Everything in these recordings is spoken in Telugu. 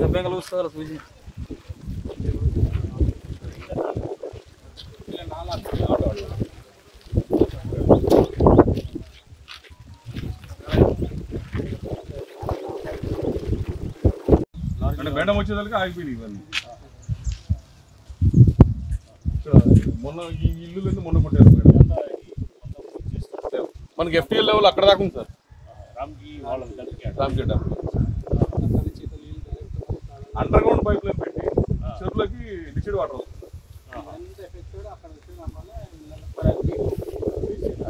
సభ్యంగా వస్తుంది సూచి అంటే మేడం వచ్చేదానికి ఆగిపోయింది ఇవన్నీ మొన్న ఈ ఇల్లు మొన్న కొట్టారు మేడం మనకి ఎఫ్టీఎల్ లెవెల్ అక్కడ దాకా ఉంది సార్ రామ్గేట్ అండర్ గ్రౌండ్ పైప్ లైన్ పెట్టి చెరువులకి లిక్విడ్ వాటర్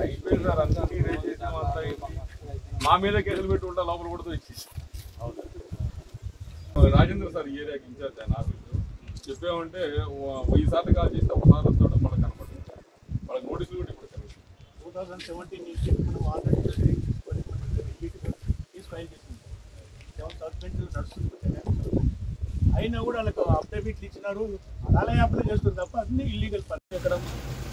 అయిపోయింది సార్ అందరికీ రేట్ చేసాం అంతా మా మీద కేసులు పెట్టి ఉంటా లోపల కూడా ఇచ్చి రాజేంద్ర సార్ ఈ ఏరియాకి ఇన్ఛార్జ్ ఆయన ఆఫీసు చెప్పామంటే 1000 సార్లు కాల్ చేస్తే ఒకసారి వస్తాడు మనకు కనపడుతుంది వాళ్ళకి నోటీసులు కూడా ఇప్పుడు 2017 నుంచి మనం ఆల్రెడీ ఫైల్ చేసింది 7 సస్పెండ్ నడుస్తుంది అయినా కూడా వాళ్ళకి అప్డేట్ ఇచ్చినారు అలాగే అప్లై చేస్తుంది తప్ప అన్ని ఇల్లీగల్ పని ఇక్కడ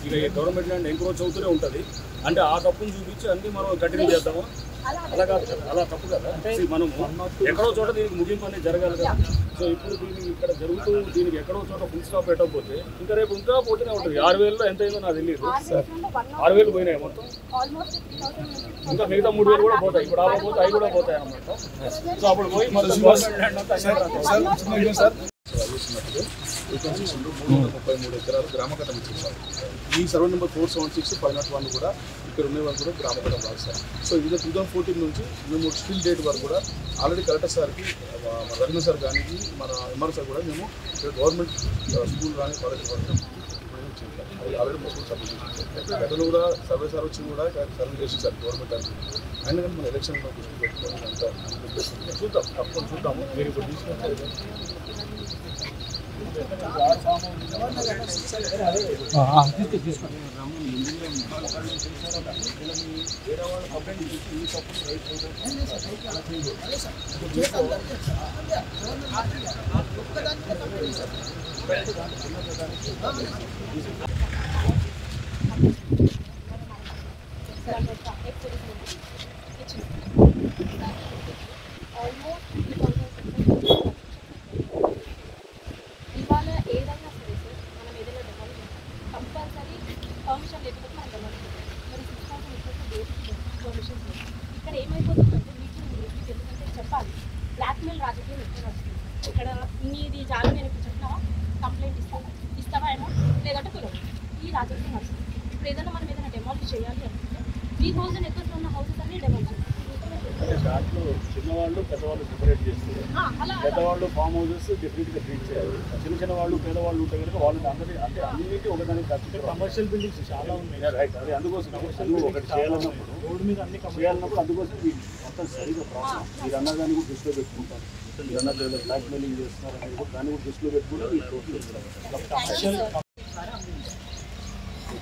ఇక గవర్నమెంట్ ల్యాండ్ ఎంక్రోచ్ అవుతూనే ఉంటుంది అంటే ఆ తప్పును చూపించి అన్ని మనం కంటిన్యూ చేద్దాము అలా కాదు కదా అలా తప్పు కదా అంటే మనం ఎక్కడో చోట దీనికి ముగింపు అనేది జరగాలి కదా సో ఇప్పుడు దీనికి ఇక్కడ జరుగుతూ దీనికి ఎక్కడో చోట ఫుల్ స్టాప్ పెట్టకపోతే ఇంకా రేపు ఇంకా పోతూనే ఉంటుంది 6000లో ఎంత అయిందో నాకు తెలియదు 6000 పోయినాయి మొత్తం ఇంకా మిగతా 3000 కూడా పోతాయి ఇప్పుడు ఆ పోతే అవి కూడా పోతాయి అన్నమాట సో అప్పుడు పోయి మొత్తం గవర్నమెంట్ ల్యాండ్ అంతా వేకెన్సీస్ 333 ఎకరాలు గ్రామకట్టం ఇచ్చేసారు. ఈ సర్వే నెంబర్ 476 501 కూడా ఇక్కడ ఉన్న వాళ్ళు కూడా గ్రామకట్టం రాస్తారు. సో ఇది 2014 నుంచి మేము స్టిల్ డేట్ వరకు కూడా ఆల్రెడీ కలెక్టర్ సార్కి మన రఘునాథ్ సార్ కానీ మన ఎంఆర్ సార్ కూడా మేము గవర్నమెంట్ స్కూల్ కానీ కాలేజ్ వరకు అది ఆల్రెడీ మొత్తం సబ్మిట్ చేసాం. గతంలో కూడా సర్వే సార్ వచ్చి కూడా సర్వే చేసేసారు గవర్నమెంట్ అని. అయినా కానీ మన ఎలక్షన్లో దృష్టి పెట్టుకొని అంతా చూద్దాం తప్పకుండా చూద్దాము. మీరు ఇప్పుడు తీసుకుంటే ఇక్కడ ఏమైపోతుందంటే మీకు ఎందుకంటే చెప్పాలి బ్లాక్మెయిల్ రాజకీయం ఎక్కువ వస్తుంది. ఇక్కడ నీది జాగా నేను ఇప్పుడు చెప్పినావా కంప్లైంట్ ఇస్తావా అమౌంట్ లేదంటే కుదరదు ఈ రాజకీయం వస్తుంది. ఇప్పుడు ఏదైనా మనం ఏదైనా డెమాలిష్ చేయాలి అనుకుంటే 3000 ఎకర్స్ ఉన్న హౌసెస్ అన్ని డెమాలిష్ దాంట్లో చిన్నవాళ్ళు పెద్దవాళ్ళు సెపరేట్ చేస్తారు. పెద్దవాళ్ళు ఫామ్ హౌసెస్ డిఫరెంట్గా ట్రీట్ చేయాలి. చిన్న వాళ్ళు పేదవాళ్ళు ఉంటే కనుక వాళ్ళని అందరి అంటే అన్నిటి ఒకదానికి ఖర్చు కమర్షియల్ బిల్డింగ్స్ చాలా ఉన్నాయి రైట్. అది అందుకోసం ఒకటి చేయాలన్నప్పుడు రోడ్డు మీద అన్ని చేయాలన్నప్పుడు అందుకోసం మొత్తం సరిగా ప్రాబ్లం మీరు అన్నదాన్ని కూడా దృష్టిలో పెట్టుకుంటారు. మీరు అన్నది ఏదో బ్లాక్ మెయిలింగ్ చేస్తున్నారు అనేది కూడా దాన్ని కూడా దృష్టిలో పెట్టుకుంటే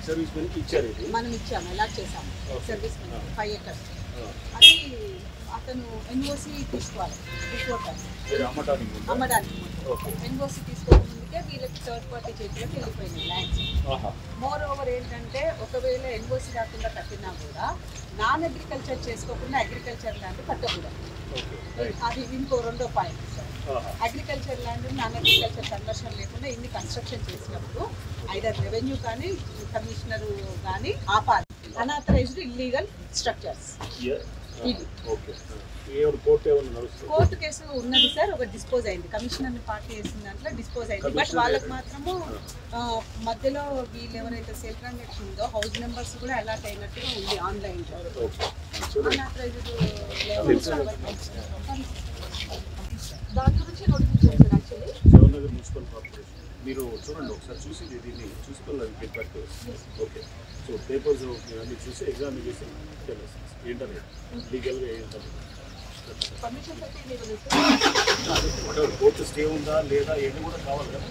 సర్వీస్ మెన్కి ఇచ్చారు. ఇది మనం ఇచ్చాము ఎలా చేసాము సర్వీస్ మెన్ 5 acres అది అతను ఎన్ఓసి తీసుకోవాలి అమ్మడానికి ఎన్ఓసి తీసుకోవడానికే వీళ్ళకి థర్డ్ పార్టీ చేతిలోకి వెళ్ళిపోయింది ల్యాండ్స్. మోర్ ఓవర్ ఏంటంటే ఒకవేళ ఎన్ఓసి రాకుండా కట్టినా కూడా నాన్ అగ్రికల్చర్ చేసుకోకుండా అగ్రికల్చర్ ల్యాండ్ కట్టకూడదు. అది ఇంకో రెండో point sir. Agriculture land non agriculture conversion లేకుండా ఇన్ని కన్స్ట్రక్షన్ చేసినప్పుడు ఐదర్ రెవెన్యూ కానీ కమిషనర్ కానీ ఆపాలి. Unauthorised illegal structures court case ఉన్నది సార్. ఒక డిస్పోజ్ అయింది కమిషనర్ పార్టీ వేసిన దాంట్లో డిస్పోజ్ అయింది. బట్ వాళ్ళకి మాత్రము మధ్యలో వీళ్ళు ఎవరైతే సేల్ ట్రాన్సాక్షన్ ఉందో హౌస్ నెంబర్స్ కూడా అలాట్ అయినట్టుగా ఉంది ఆన్లైన్ అన్ఆథరైజ్డ్ దాని గురించి notification sir. Actually Jawaharnagar municipal corporation మీరు చూడండి ఒకసారి చూసి దీన్ని చూసుకోవాలి. ఓకే సో పేపర్స్ అన్నీ చూసి ఎగ్జామ్ చేసి ఏంటనే లీగల్గా ఏంటనే కోర్టు స్టే ఉందా లేదా ఏంటి కూడా కావాలి కదా.